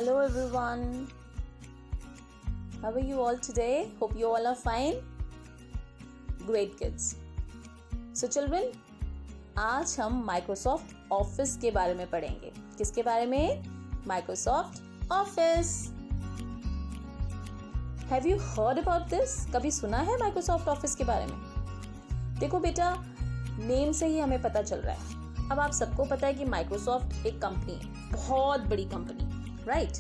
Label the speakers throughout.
Speaker 1: Hello everyone. How are you all today? Hope you all are fine. Great kids. So children, आज हम Microsoft Office के बारे में पढ़ेंगे. किसके बारे में? Microsoft Office. Have you heard about this? कभी सुना है Microsoft Office के बारे में? देखो बेटा, नेम से ही हमें पता चल रहा है. अब आप सबको पता है कि Microsoft एक कंपनी है, बहुत बड़ी कंपनी, राइट?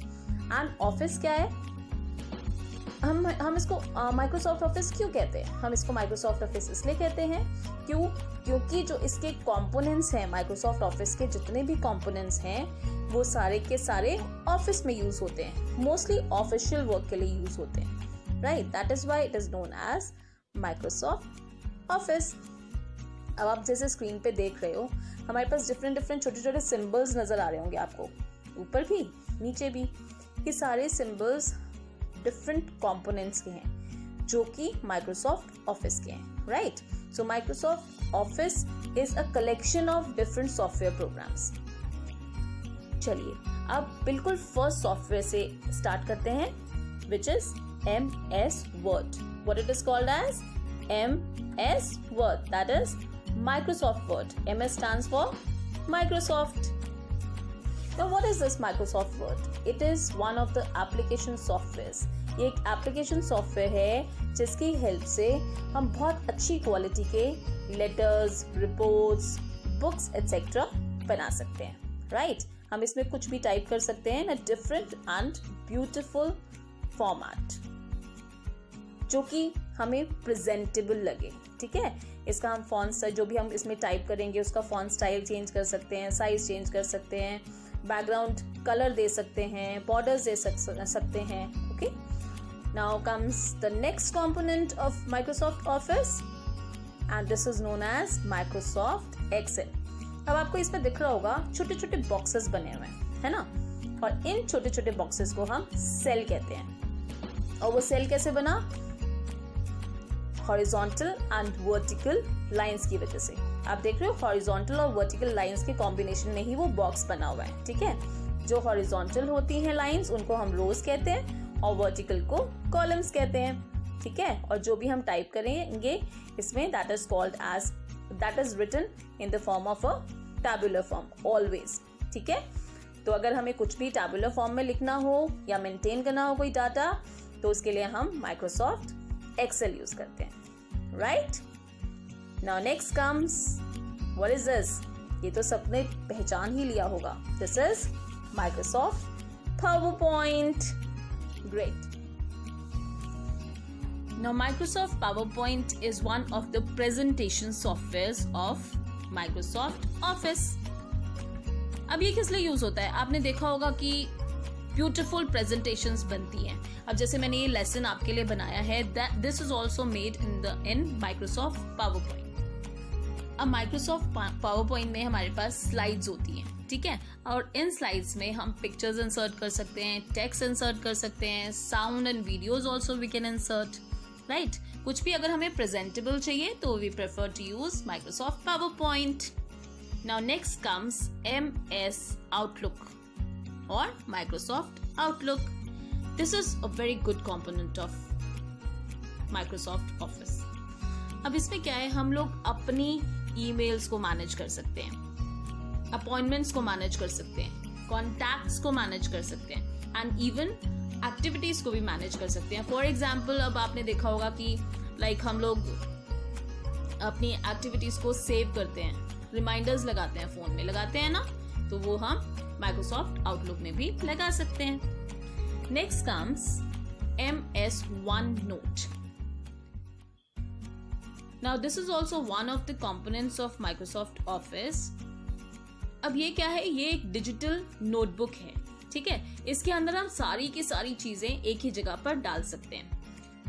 Speaker 1: एंड ऑफिस क्या है? हम इसको माइक्रोसॉफ्ट ऑफिस क्यों कहते हैं? हम इसको माइक्रोसॉफ्ट ऑफिस इसलिए कहते हैं क्योंकि जो इसके कंपोनेंट्स हैं, माइक्रोसॉफ्ट ऑफिस के जितने भी कंपोनेंट्स हैं वो सारे के सारे ऑफिस में यूज होते हैं, मोस्टली ऑफिशियल वर्क के लिए यूज होते हैं, right? That is why it is known as Microsoft Office. अब आप जैसे स्क्रीन पे देख रहे हो, हमारे पास डिफरेंट छोटे छोटे सिंबल्स नजर आ रहे होंगे आपको, ऊपर भी नीचे भी. ये सारे सिंबल्स डिफरेंट कंपोनेंट्स के हैं जो कि माइक्रोसॉफ्ट ऑफिस के हैं, right? So Microsoft office is a collection of different software programmes. चलिए अब बिल्कुल फर्स्ट सॉफ्टवेयर से स्टार्ट करते हैं, which is MS Word. What it is called as? MS Word. That is Microsoft Word. MS stands for Microsoft. Now what is this Microsoft Word? It is one of the application softwares. ये एक application software है जिसकी help से हम बहुत अच्छी quality के letters, reports, books etcetera बना सकते हैं, राइट? हम इसमें कुछ भी टाइप कर सकते हैं in a different and beautiful format जो कि हमें प्रेजेंटेबल लगे, ठीक है? इसका हम फॉन्ट, जो भी हम इसमें टाइप करेंगे उसका फॉन्ट स्टाइल चेंज कर सकते हैं, साइज चेंज कर सकते हैं, बैकग्राउंड कलर दे सकते हैं, बॉर्डर्स दे सकते हैं. Okay, now comes the next component of Microsoft Office and this is known as Microsoft Excel. अब आपको इसमें दिख रहा होगा छोटे छोटे बॉक्सेस बने हुए हैं, है ना? और इन छोटे छोटे बॉक्सेस को हम सेल कहते हैं. और वो सेल कैसे बना? हॉरिजॉन्टल एंड वर्टिकल लाइंस की वजह से. आप देख रहे हो, हॉरिजॉन्टल और वर्टिकल लाइंस के कॉम्बिनेशन में ही वो बॉक्स बना हुआ है, ठीक है? जो हॉरिजॉन्टल होती हैं लाइंस उनको हम रोज कहते हैं और वर्टिकल को कॉलम्स कहते हैं, ठीक है? और जो भी हम टाइप करेंगे इसमें that is written in the form of a tabular form always, ठीक है? तो अगर हमें कुछ भी टैबुलर फॉर्म में लिखना हो या मेंटेन करना हो कोई डाटा, तो उसके लिए हम माइक्रोसॉफ्ट एक्सेल यूज करते हैं, right? Now next comes, what is this? ये तो सबने पहचान ही लिया होगा. This is Microsoft PowerPoint. Great. Now Microsoft PowerPoint is one of the presentation softwares of Microsoft Office. अब ये किस लिए यूज होता है? आपने देखा होगा कि ब्यूटिफुल प्रेजेंटेशंस बनती हैं. अब जैसे मैंने ये लेसन आपके लिए बनाया है, this is also made in Microsoft PowerPoint. अब माइक्रोसॉफ्ट पावरपॉइंट में हमारे पास स्लाइड्स होती हैं, ठीक है? और इन स्लाइड्स में हम पिक्चर्स इंसर्ट कर सकते हैं, टेक्स्ट इंसर्ट कर सकते हैं, sound and videos also we can insert, right? कुछ भी अगर हमें प्रेजेंटेबल चाहिए तो we prefer to use Microsoft PowerPoint. Now next comes MS Outlook or Microsoft Outlook. This is a very good component of Microsoft Office. अब इसमें क्या है, हम लोग अपनी ईमेल्स को मैनेज कर सकते हैं, अपॉइंटमेंट्स को मैनेज कर सकते हैं, कॉन्टैक्ट्स को मैनेज कर सकते हैं एंड इवन एक्टिविटीज को भी मैनेज कर सकते हैं. फॉर एग्जाम्पल, अब आपने देखा होगा कि लाइक हम लोग अपनी एक्टिविटीज को सेव करते हैं, रिमाइंडर्स लगाते हैं, फोन में लगाते हैं ना, तो वो हम माइक्रोसॉफ्ट आउटलुक में भी लगा सकते हैं. Next comes MS OneNote. Now this is also one of the components of Microsoft Office. अब ये क्या है? ये एक डिजिटल नोटबुक है, ठीक है? इसके अंदर हम सारी की सारी चीजें एक ही जगह पर डाल सकते हैं.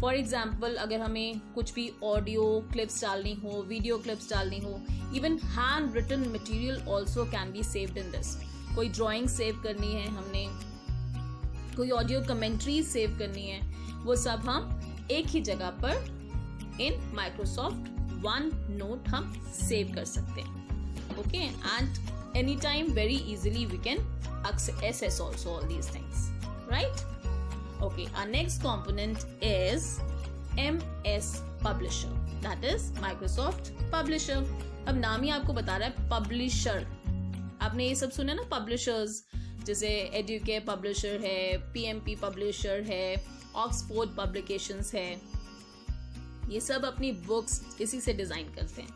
Speaker 1: फॉर एग्जाम्पल, अगर हमें कुछ भी ऑडियो क्लिप्स डालनी हो, वीडियो क्लिप्स डालनी हो, even hand written material also can be saved in this. कोई ड्राइंग सेव करनी है हमने, कोई ऑडियो कमेंट्री सेव करनी है, वो सब हम एक ही जगह पर इन माइक्रोसॉफ्ट OneNote हम सेव कर सकते हैं. Okay, and anytime very easily we can access also all these things, right? Okay, our next component is MS Publisher, that is Microsoft Publisher. अब नाम ही आपको बता रहा है पब्लिशर. आपने ये सब सुना ना, पब्लिशर्स, जैसे एडुकेयर पब्लिशर है, PMP पब्लिशर है, ऑक्सफोर्ड पब्लिकेशंस है, ये सब अपनी बुक्स इसी से डिजाइन करते हैं,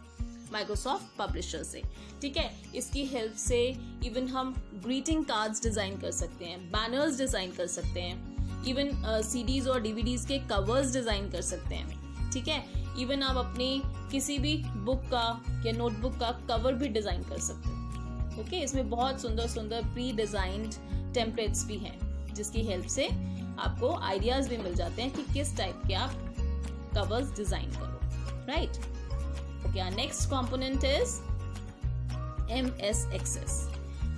Speaker 1: माइक्रोसॉफ्ट पब्लिशर से. ठीक है, इसकी हेल्प से इवन हम ग्रीटिंग कार्ड्स डिजाइन कर सकते हैं, बैनर्स डिजाइन कर सकते हैं, इवन CDs और DVDs के कवर्स डिजाइन कर सकते हैं. ठीक है, इवन आप अपनी किसी भी बुक का या नोटबुक का कवर भी डिजाइन कर सकते हैं. ओके, इसमें बहुत सुंदर सुंदर प्री डिजाइंड टेम्पलेट्स भी हैं, जिसकी हेल्प से आपको आइडियाज भी मिल जाते हैं कि किस टाइप के आप कवर्स डिजाइन करो, right? Okay, our next component is MS Access.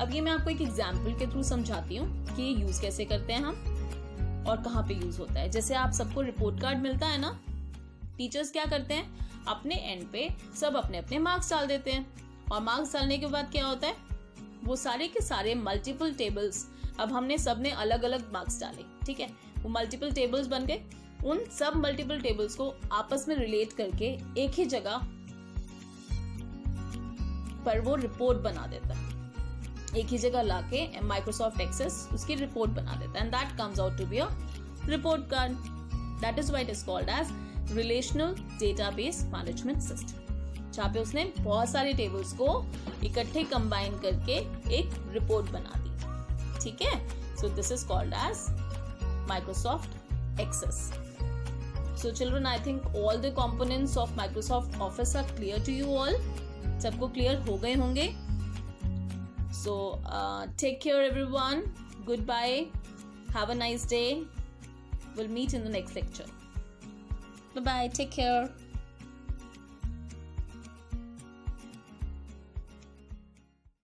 Speaker 1: अब ये मैं आपको एक एग्जाम्पल के थ्रू समझाती हूँ कि ये यूज कैसे करते हैं हम और कहाँ पे यूज होता है. जैसे आप सबको रिपोर्ट कार्ड मिलता है ना, टीचर्स क्या करते हैं, अपने एंड पे सब अपने अपने मार्क्स डाल देते हैं, और मार्क्स डालने के बाद क्या होता है, वो सारे के सारे मल्टीपल टेबल्स, अब हमने सबने अलग अलग मार्क्स डाले, ठीक है, वो मल्टीपल टेबल्स बन गए. उन सब मल्टीपल टेबल्स को आपस में रिलेट करके एक ही जगह पर वो रिपोर्ट बना देता है, एक ही जगह लाके माइक्रोसॉफ्ट एक्सेस उसकी रिपोर्ट बना देता है, and that comes out to be a report card. That is why it is called as relational database management system, जहाँ पे उसने बहुत सारे टेबल्स को इकट्ठे कंबाइन करके एक रिपोर्ट बना दी. ठीक है, so this is called as Microsoft Access. So children, I think all the components of Microsoft Office are clear to you all. सबको clear हो गए होंगे. So take care everyone. Goodbye. Have a nice day. We'll meet in the next lecture. Bye bye. Take care.